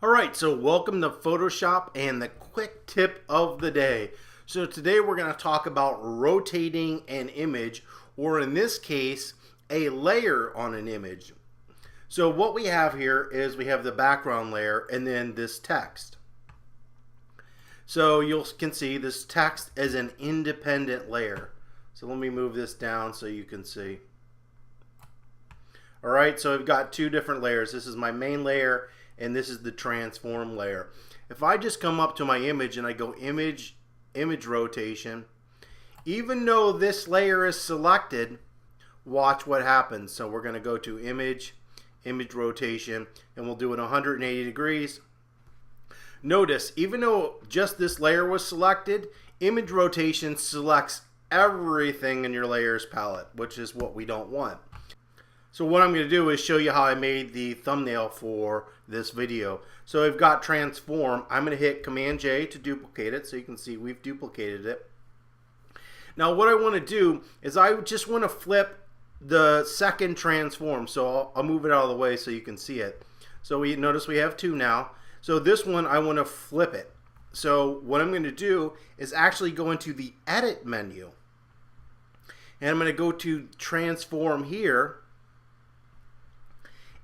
Alright, so welcome to Photoshop and the quick tip of the day. So today we're going to talk about rotating an image, or in this case, a layer on an image. So what we have here is we have the background layer and then this text. So you can see this text is an independent layer. So let me move this down so you can see. Alright, so I've got two different layers. This is my main layer and this is the transform layer. If I just come up to my image and I go image rotation, even though this layer is selected, watch what happens. So we're going to go to image rotation, and we'll do it 180 degrees. Notice, even though just this layer was selected, image rotation selects everything in your layers palette, which is what we don't want. So what I'm going to do is show you how I made the thumbnail for this video. So I've got transform. I'm going to hit Command J to duplicate it, so you can see we've duplicated it. Now what I want to do is I just want to flip the second transform. So I'll move it out of the way so you can see it. So we notice we have two now. So this one I want to flip it. So what I'm going to do is actually go into the edit menu. And I'm going to go to transform here.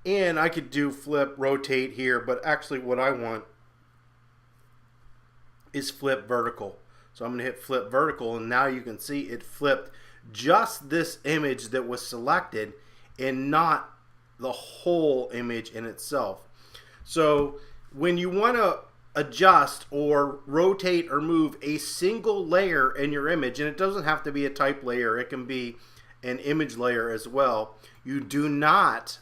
And I could do flip, rotate here, but actually what I want is flip vertical. So I'm going to hit flip vertical, and now you can see it flipped just this image that was selected and not the whole image in itself. So when you want to adjust or rotate or move a single layer in your image, and it doesn't have to be a type layer, it can be an image layer as well, you do not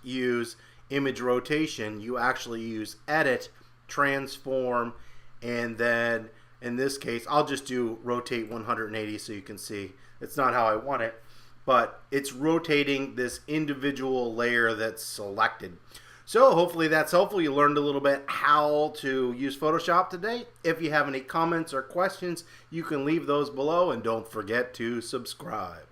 use image rotation. You actually use edit, transform, and then in this case I'll just do rotate 180 so you can see it's not how I want it, but it's rotating this individual layer that's selected. So hopefully that's helpful. You learned a little bit how to use Photoshop today. If you have any comments or questions, you can leave those below, and don't forget to subscribe.